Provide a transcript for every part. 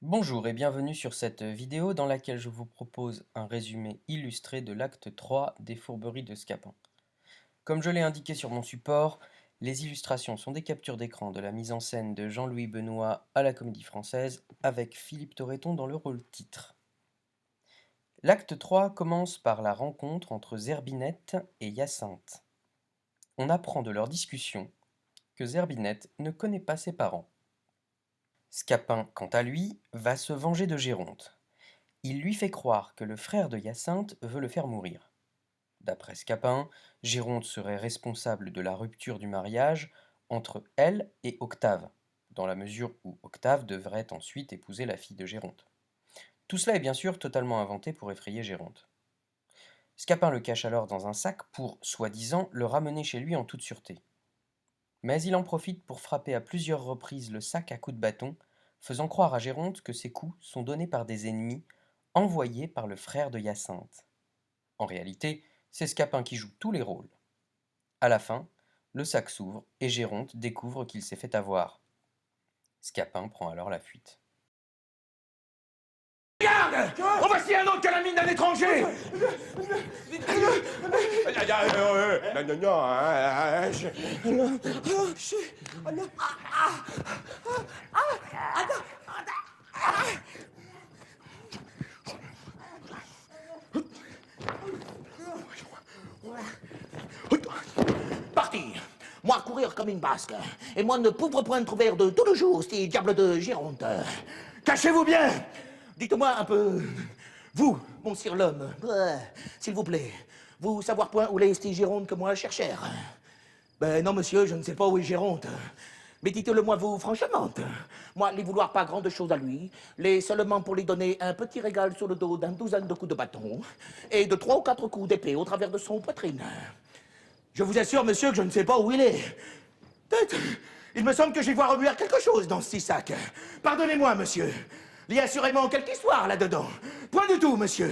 Bonjour et bienvenue sur cette vidéo dans laquelle je vous propose un résumé illustré de l'acte 3 des Fourberies de Scapin. Comme je l'ai indiqué sur mon support, les illustrations sont des captures d'écran de la mise en scène de Jean-Louis Benoît à la Comédie Française avec Philippe Torreton dans le rôle titre. L'acte 3 commence par la rencontre entre Zerbinette et Hyacinthe. On apprend de leur discussion que Zerbinette ne connaît pas ses parents. Scapin, quant à lui, va se venger de Géronte. Il lui fait croire que le frère de Hyacinthe veut le faire mourir. D'après Scapin, Géronte serait responsable de la rupture du mariage entre elle et Octave, dans la mesure où Octave devrait ensuite épouser la fille de Géronte. Tout cela est bien sûr totalement inventé pour effrayer Géronte. Scapin le cache alors dans un sac pour, soi-disant, le ramener chez lui en toute sûreté. Mais il en profite pour frapper à plusieurs reprises le sac à coups de bâton, faisant croire à Géronte que ces coups sont donnés par des ennemis envoyés par le frère de Hyacinthe. En réalité, c'est Scapin qui joue tous les rôles. À la fin, le sac s'ouvre et Géronte découvre qu'il s'est fait avoir. Scapin prend alors la fuite. Regarde! En voici un autre que la mine d'un étranger! Parti! Moi courir comme une basque, et moi ne pauvre point de trouver de tout le jour, ces diables de Gironde. Cachez-vous bien! Dites-moi un peu, vous, mon sire l'homme, s'il vous plaît, vous savoir point où est ces Gironde que moi chercher? Ben non, monsieur, je ne sais pas où est Géronte. Mais dites-le-moi vous franchement. Moi, les vouloir pas grande chose à lui, les seulement pour lui donner un petit régal sur le dos d'un douzaine de coups de bâton et de 3 ou 4 coups d'épée au travers de son poitrine. Je vous assure, monsieur, que je ne sais pas où il est. Tête, il me semble que j'y vois remuer quelque chose dans ce sac. Pardonnez-moi, monsieur. Il y a assurément quelque histoire là-dedans. Point du tout, monsieur.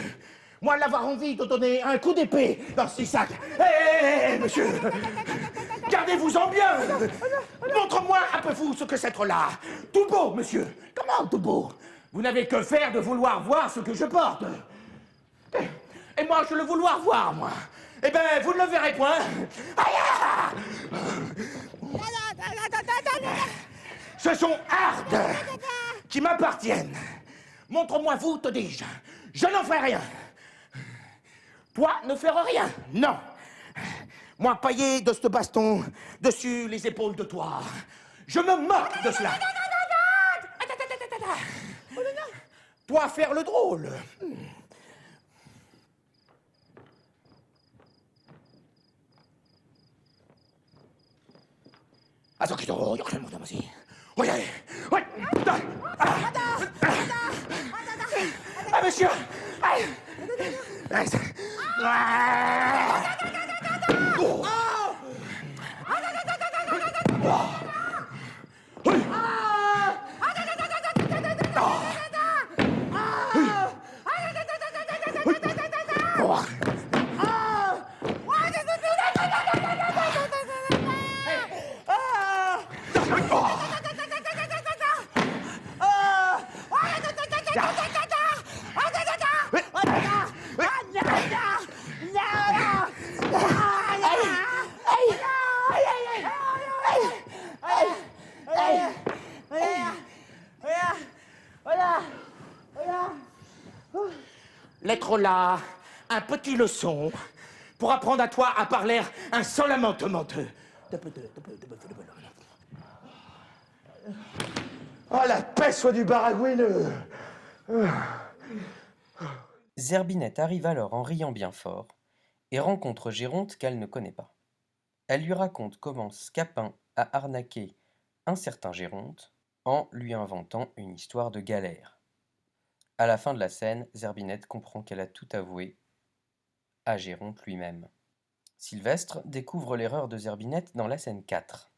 Moi, l'avoir envie de donner un coup d'épée dans ce sac. Hé, monsieur! Gardez-vous-en bien! Montre-moi un peu vous ce que c'est là. Tout beau, monsieur. Comment tout beau? Vous n'avez que faire de vouloir voir ce que je porte. Et moi, je le vouloir voir, moi. Eh ben, vous ne le verrez point. Aïe! Ce sont hardes qui m'appartiennent. Montre-moi vous, te dis-je. Je n'en ferai rien. Toi, ne faire rien. Non. Moi, paillé de ce baston dessus les épaules de toi. Je me moque de cela. Toi, faire le drôle. Attends, que oui, oui. Ah, monsieur. Lettre là, un petit leçon pour apprendre à toi à parler insolemment menteux. Oh, la paix soit du baragouineux! Zerbinette arrive alors en riant bien fort et rencontre Géronte qu'elle ne connaît pas. Elle lui raconte comment Scapin a arnaqué un certain Géronte en lui inventant une histoire de galère. À la fin de la scène, Zerbinette comprend qu'elle a tout avoué à Géronte lui-même. Sylvestre découvre l'erreur de Zerbinette dans la scène 4.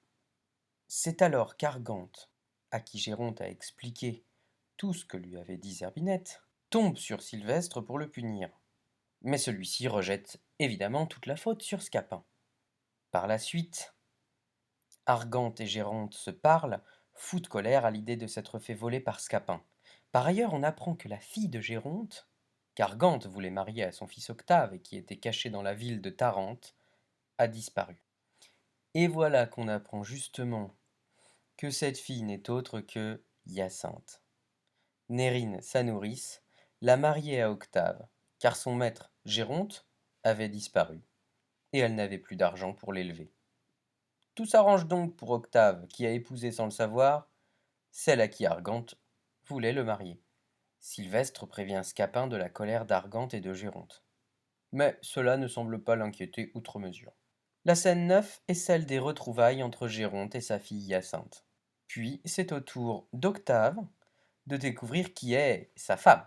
C'est alors qu'Argante, à qui Géronte a expliqué tout ce que lui avait dit Zerbinette, tombe sur Sylvestre pour le punir. Mais celui-ci rejette évidemment toute la faute sur Scapin. Par la suite, Argante et Géronte se parlent, fous de colère à l'idée de s'être fait voler par Scapin. Par ailleurs, on apprend que la fille de Géronte, qu'Argante voulait marier à son fils Octave et qui était caché dans la ville de Tarente, a disparu. Et voilà qu'on apprend justement que cette fille n'est autre que Hyacinthe. Nérine, sa nourrice, l'a mariée à Octave, car son maître, Géronte, avait disparu, et elle n'avait plus d'argent pour l'élever. Tout s'arrange donc pour Octave, qui a épousé sans le savoir celle à qui Argante voulait le marier. Sylvestre prévient Scapin de la colère d'Argante et de Géronte. Mais cela ne semble pas l'inquiéter outre mesure. La scène 9 est celle des retrouvailles entre Géronte et sa fille Hyacinthe. Puis c'est au tour d'Octave de découvrir qui est sa femme.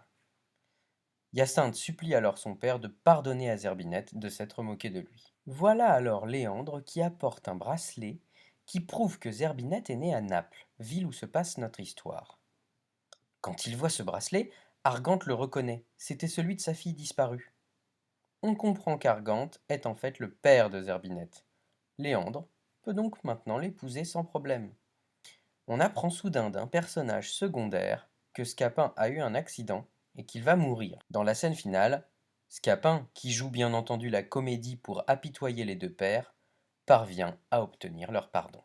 Hyacinthe supplie alors son père de pardonner à Zerbinette de s'être moqué de lui. Voilà alors Léandre qui apporte un bracelet qui prouve que Zerbinette est née à Naples, ville où se passe notre histoire. Quand il voit ce bracelet, Argante le reconnaît, c'était celui de sa fille disparue. On comprend qu'Argante est en fait le père de Zerbinette. Léandre peut donc maintenant l'épouser sans problème. On apprend soudain d'un personnage secondaire que Scapin a eu un accident et qu'il va mourir. Dans la scène finale, Scapin, qui joue bien entendu la comédie pour apitoyer les deux pères, parvient à obtenir leur pardon.